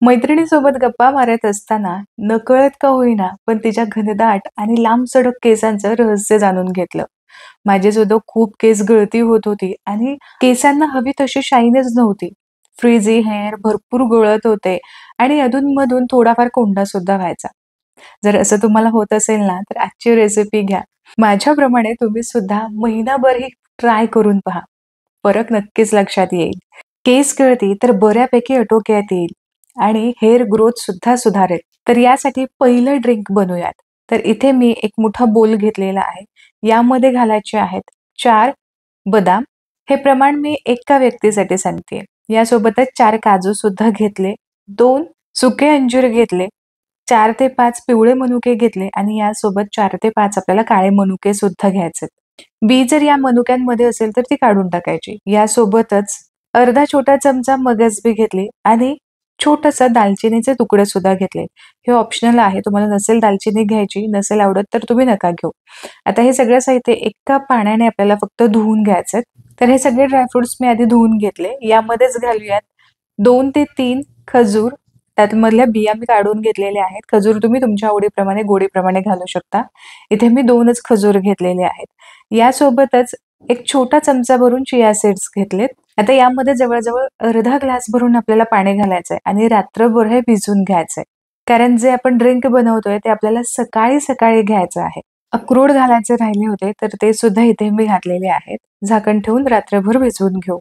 मैत्रिणीसोबत गप्पा मारत असताना नकळत का होईना पण तिच्या घनदाट आणि लांबसडक केसांचं रहस्य जाणून घेतलं. माझे सुद्धा खूप केस गळती होत होती आणि केसांना हवी तशी शाईनच नव्हती. फ्रीझी हेअर भरपूर गळत होते आणि अधूनमधून थोडाफार कोंडा सुद्धा व्हायचा. जर असं तुम्हाला होत असेल ना तर आजची रेसिपी घ्या. माझ्याप्रमाणे तुम्ही सुद्धा महिनाभर ही ट्राय करून पहा. फरक नक्कीच लक्षात येईल. केस गळती तर बऱ्यापैकी आटोक्यात येईल आणि हेअर ग्रोथ सुद्धा सुधारेल. तर यासाठी पहिलं ड्रिंक बनवूयात. तर इथे मी एक मोठा बोल घेतलेला आहे. यामध्ये घालायचे आहेत 4 बदाम. हे प्रमाण मी एका व्यक्तीसाठी सांगतेय. यासोबतच 4 काजू सुद्धा घेतले, 2 सुके अंजीर घेतले, 4 ते 5 पिवळे मनुके घेतले आणि यासोबत 4 ते 5 आपल्याला काळे मनुके सुद्धा घ्यायचे. बी जर या मनुक्यांमध्ये असेल तर ती काढून टाकायची. यासोबतच अर्धा छोटा चमचा मगजबी घेतली आणि छोटासा दालचिनीचे तुकडे सुद्धा घेतले. हे ऑप्शनल आहे. तुम्हाला नसेल दालचिनी घ्यायची, नसेल आवडत तर तुम्ही नका घेऊ. आता हे सगळं साहित्य एका पाण्याने आपल्याला फक्त धुवून घ्यायचं. तर हे सगळे ड्रायफ्रुट्स मी आधी धुवून घेतले. यामध्येच घालूयात 2 ते 3 खजूर. त्यामधल्या बिया मी काढून घेतलेल्या आहेत. खजूर तुम्ही तुमच्या आवडीप्रमाणे, गोडीप्रमाणे घालू शकता. इथे मी 2च खजूर घेतलेले आहेत. यासोबतच एक छोटा चमचा भरून चिया सीड्स घेतलेत. आता यामध्ये जवळ-जवळ अर्धा ग्लास भरून आपल्याला पाणी घालायचंय आणि रात्रभर हे भिजवून घ्यायचंय. कारण जे आपण ड्रिंक बनवतोय ते आपल्याला सकाळी-सकाळी घ्यायचं आहे. अक्रोड घालायचे राहिले होते तर ते सुद्धा इथे मी घातलेले आहेत. झाकण ठेवून रात्रभर भिजवून घेऊ.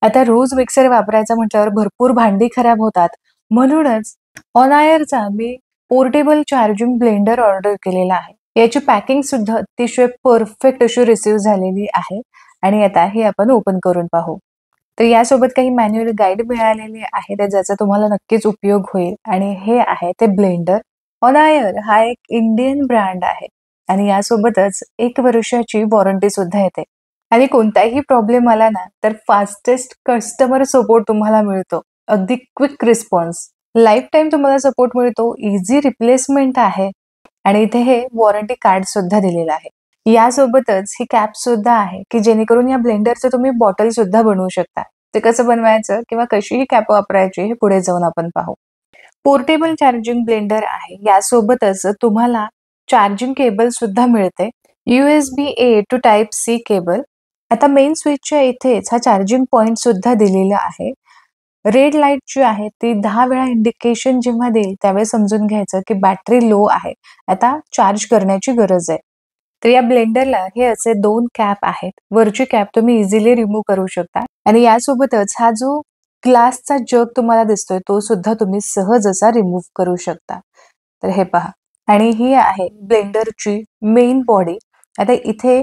आता रोज मिक्सर वापरायचा म्हटल्यावर भरपूर भांडी खराब होतात. म्हणूनच ऑनायरचा मी पोर्टेबल चार्जिंग ब्लेंडर ऑर्डर केलेला आहे. याची पॅकिंग सुद्धा अतिशय परफेक्ट अशी रिसीव्ह झालेली आहे आणि आता हे आपण ओपन करून पाहू. तर यासोबत काही मॅन्युअल गाईड मिळालेले आहे तर ज्याचा तुम्हाला नक्कीच उपयोग होईल आणि हे आहे ते ब्लेंडर. ऑनायर हा एक इंडियन ब्रँड आहे आणि यासोबतच 1 वर्षाची वॉरंटी सुद्धा येते. आणि कोणताही प्रॉब्लेम आला ना तर फास्टेस्ट कस्टमर सपोर्ट तुम्हाला मिळतो. अगदी क्विक रिस्पॉन्स. लाईफ टाईम तुम्हाला सपोर्ट मिळतो. इझी रिप्लेसमेंट आहे आणि इथे हे वॉरंटी कार्ड सुद्धा दिलेलं आहे. यासोबतच ही कॅप सुद्धा आहे की जेणेकरून या ब्लेंडरचं तुम्ही बॉटल सुद्धा बनवू शकता. ते कसं बनवायचं किंवा कशी ही कॅप वापरायची हे पुढे जाऊन आपण पाहू. पोर्टेबल चार्जिंग ब्लेंडर आहे. यासोबतच तुम्हाला चार्जिंग केबल सुद्धा मिळते. USB A to Type C cable. आता मेन स्विचच्या इथेच हा चार्जिंग पॉइंट सुद्धा दिलेला आहे. रेड लाईट जी आहे ती 10 वेळा इंडिकेशन जेव्हा देईल त्यावेळेस समजून घ्यायचं की बॅटरी लो आहे. आता चार्ज करण्याची गरज आहे. तर या ब्लेंडरला हे असे 2 कॅप आहेत. वरची कॅप तुम्ही इझिली रिमूव्ह करू शकता आणि यासोबतच हा जो ग्लासचा जग तुम्हाला दिसतोय तो सुद्धा तुम्ही सहज असा रिमूव्ह करू शकता. तर हे पहा आणि ही आहे ब्लेंडरची मेन बॉडी. आता इथे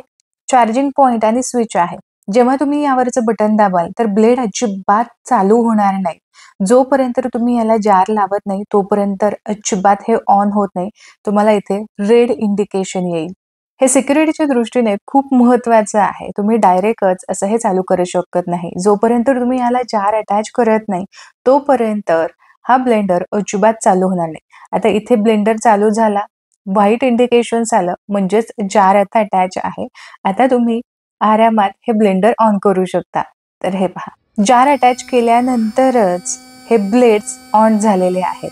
चार्जिंग पॉइंट आणि स्विच आहे. जेव्हा तुम्ही यावरचं बटन दाबाल तर ब्लेड अजिबात चालू होणार नाही. जोपर्यंत तुम्ही याला जार लावत नाही तोपर्यंत अजिबात हे ऑन होत नाही. तुम्हाला इथे रेड इंडिकेशन येईल. हे सिक्युरिटीच्या दृष्टीने खूप महत्वाचं आहे. तुम्ही डायरेक्टच असं हे चालू करू शकत नाही. जोपर्यंत तुम्ही याला जार अटॅच करत नाही तोपर्यंत हा ब्लेंडर अजिबात चालू होणार नाही. आता इथे ब्लेंडर चालू झाला. व्हाईट इंडिकेशन आलं म्हणजेच जार आता अटॅच आहे. आता तुम्ही आरामात हे ब्लेंडर ऑन करू शकता. तर हे पहा. जार अटॅच केल्यानंतरच हे ब्लेड्स ऑन झालेले आहेत.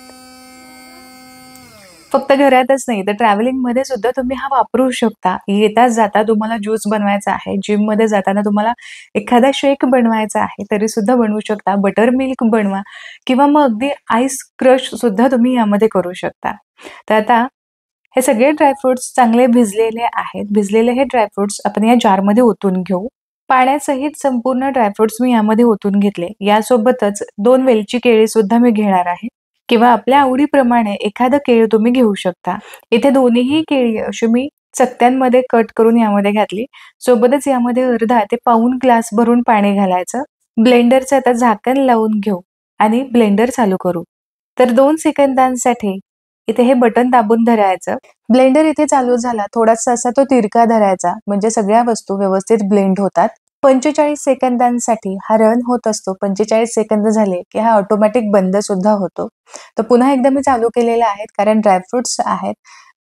फक्त घरातच नाही तर ट्रॅव्हलिंग मध्ये सुद्धा तुम्ही हा वापरू शकता. येता जाता तुम्हाला ज्यूस बनवायचा आहे, जिम मध्ये जाताना तुम्हाला एखादा शेक बनवायचा आहे तरी सुद्धा बनवू शकता. बटर मिल्क बनवा किंवा मग अगदी आईस क्रश सुद्धा तुम्ही यामध्ये करू शकता. तर आता हे सगळे ड्रायफ्रुट्स चांगले भिजलेले आहेत. भिजलेले हे ड्रायफ्रुट्स आपण या जारमध्ये ओतून घेऊ. पाण्यासहित संपूर्ण ड्रायफ्रुट्स मी यामध्ये ओतून घेतले. यासोबतच 2 वेलची केळी सुद्धा मी घेणार आहे किंवा आपल्या आवडीप्रमाणे एखादं केळ तुम्ही घेऊ शकता. इथे दोन्हीही केळी अशी मी चकत्यांमध्ये कट करून यामध्ये घातली. सोबतच यामध्ये अर्धा ते पाऊण ग्लास भरून पाणी घालायचं. ब्लेंडरचं आता झाकण लावून घेऊ आणि ब्लेंडर चालू करू. तर 2 सेकंदांसाठी इथे हे बटन दाबून धरायचं. ब्लेंडर इथे चालू झाला. थोडासा असा तो तिरका धरायचा म्हणजे सगळ्या वस्तू व्यवस्थित ब्लेंड होतात. 45 सेकंदांसाठी हा रन होत असतो. 45 सेकंद झाले की हा ऑटोमॅटिक बंद सुद्धा होतो. तर पुन्हा एकदा मी चालू केलेले आहेत कारण ड्रायफ्रुट्स आहेत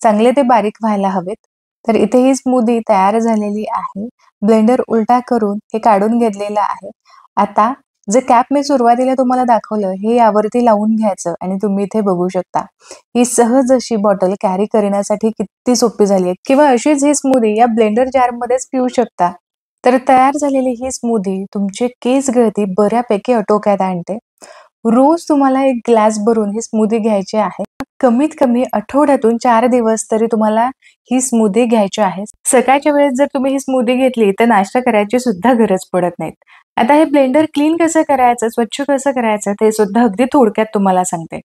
चांगले ते बारीक व्हायला हवेत. तर इथे ही स्मूदी तयार झालेली आहे. ब्लेंडर उलटा करून हे काढून घेतलेलं आहे. आता जे कॅप मी सुरुवातीला तुम्हाला दाखवलं हे यावरती लावून घ्यायचं आणि तुम्ही इथे बघू शकता ही सहज अशी बॉटल कॅरी करण्यासाठी किती सोपी झाली आहे किंवा अशीच ही स्मूदी या ब्लेंडर जार मध्येच पिऊ शकता. तर तयार झालेली ही स्मूदी तुमची केस गळती बऱ्यापैकी आटोक्यात आणते. रोज तुम्हाला एक ग्लास भरून ही स्मूदी घ्यायची आहे. कमीत कमी आठवड्यातून 4 दिवस तरी तुम्हाला ही स्मूदी घ्यायची आहे. सकाळच्या वेळेस जर तुम्ही ही स्मूदी घेतली तर नाश्ता करायची सुद्धा गरज पडत नाही. आता हे ब्लेंडर क्लीन कसं करायचं, स्वच्छ कसं करायचं ते सुद्धा अगदी थोडक्यात तुम्हाला सांगते.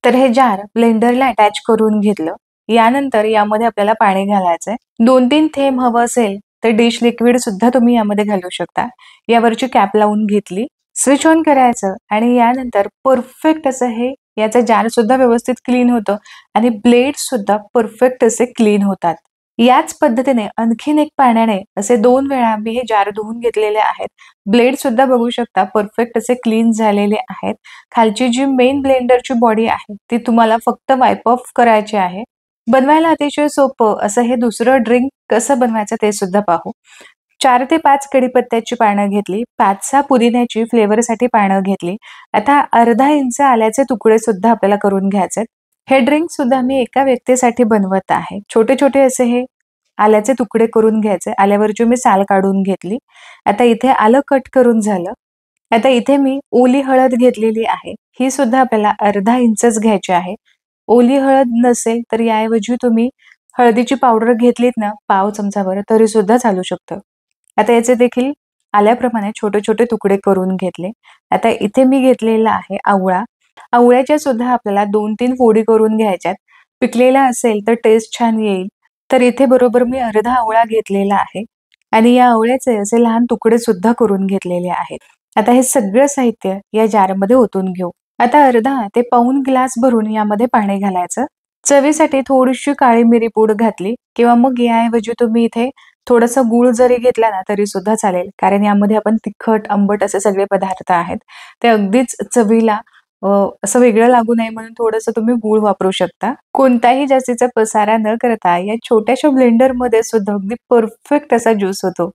तर हे जार ब्लेंडरला अटॅच करून घेतलं. यानंतर यामध्ये आपल्याला पाणी घालायचंय. 2-3 थेंब हवं असेल तर डिश लिक्विड सुद्धा तुम्ही यामध्ये घालू शकता. यावरची कॅप लावून घेतली. स्विच ऑन करायचं आणि यानंतर परफेक्ट असं हे याचं जार सुद्धा व्यवस्थित क्लीन होतं आणि ब्लेड सुद्धा परफेक्ट असे क्लीन होतात. याच पद्धतीने आणखीन एक पाण्याने असे 2 वेळा मी हे जार धुवून घेतलेले आहेत. ब्लेड सुद्धा बघू शकता परफेक्ट असे क्लीन झालेले आहेत. खालची जी मेन ब्लेंडरची बॉडी आहे ती तुम्हाला फक्त वाइप ऑफ करायची आहे. बनवायला अतिशय सोपं असं हे दुसरं ड्रिंक कसं बनवायचं ते सुद्धा पाहू. 4 ते 5 कढीपत्त्याची पानं घेतली, 5-6 पुदिन्याची फ्लेवरसाठी पानं घेतली. आता अर्धा इंच आल्याचे तुकडे सुद्धा आपल्याला करून घ्यायचे. हे ड्रिंक सुद्धा मी एका व्यक्तीसाठी बनवत आहे. छोटे-छोटे असे हे आल्याचे तुकडे करून घ्यायचे. आल्यावरची मी साल काढून घेतली. आता इथे आलं कट करून झालं. आता इथे मी ओली हळद घेतलेली आहे. ही सुद्धा आपल्याला अर्धा इंचच घ्यायची आहे. ओली हळद नसेल तर याऐवजी तुम्ही हळदीची पावडर घेतलीत ना पाव चमचाभर तरी सुद्धा चालू शकतं. आता याचे देखील आल्याप्रमाणे छोटे-छोटे तुकडे करून घेतले. आता इथे मी घेतलेला आहे आवळा. आवळ्याच्या सुद्धा आपल्याला 2-3 फोडी करून घ्यायच्यात. पिकलेला असेल तर टेस्ट छान येईल. तर इथे बरोबर मी अर्धा आवळा घेतलेला आहे आणि या आवळ्याचे असे लहान तुकडे सुद्धा करून घेतलेले आहेत. आता हे सगळं साहित्य या जारमध्ये ओतून घेऊ. आता अर्धा ते पाऊण ग्लास भरून यामध्ये पाणी घालायचं. चवीसाठी थोडीशी काळी मिरी पूड घातली किंवा मग याऐवजी तुम्ही इथे थोडासा गूळ जरी घेतला ना तरी सुद्धा चालेल. कारण यामध्ये आपण तिखट, आंबट असे सगळे पदार्थ आहेत. ते अगदीच चवीला असं वेगळं लागू नये म्हणून थोडंसं तुम्ही गूळ वापरू शकता. कोणताही जास्तीचा पसारा न करता या छोट्याशा ब्लेंडरमध्ये सुद्धा अगदी परफेक्ट असा ज्यूस होतो.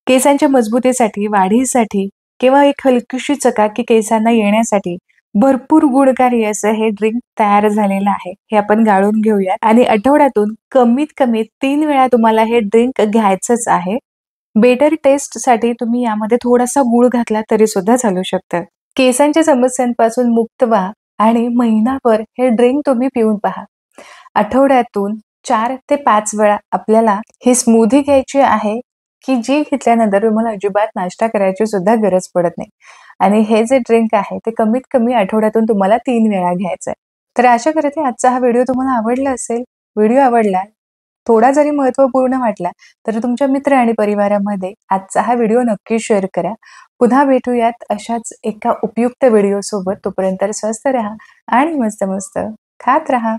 केसांच्या मजबूतीसाठी, वाढीसाठी किंवा एक हलकीशी चकाकी केसांना येण्यासाठी भरपूर गुणकारी असं हे ड्रिंक तयार झालेलं आहे. हे आपण गाळून घेऊया आणि आठवड्यातून कमीत कमी 3 वेळा तुम्हाला हे ड्रिंक घ्यायचंच आहे. बेटर टेस्टसाठी तुम्ही यामध्ये थोडासा गूळ घातला तरी सुद्धा चालू शकतं. केसांच्या समस्यांपासून मुक्त व्हा आणि महिनाभर हे ड्रिंक तुम्ही पिऊन पहा. आठवड्यातून 4 ते 5 वेळा आपल्याला ही स्मूदी घ्यायची आहे, की जी घेतल्यानंतर तुम्हाला अजिबात नाश्ता करायची सुद्धा गरज पडत नाही. आणि हे जे ड्रिंक आहे ते कमीत कमी आठवड्यातून तुम्हाला 3 वेळा घ्यायचं आहे. तर आशा करते आजचा हा व्हिडिओ तुम्हाला आवडला असेल. व्हिडिओ आवडला, थोडा जरी महत्त्वपूर्ण वाटला, तर तुमच्या मित्र आणि परिवारामध्ये आजचा हा व्हिडिओ नक्की शेअर करा. पुन्हा भेटूयात अशाच एका उपयुक्त व्हिडिओसोबत. तोपर्यंत स्वस्थ राहा आणि मस्त-मस्त खात राहा.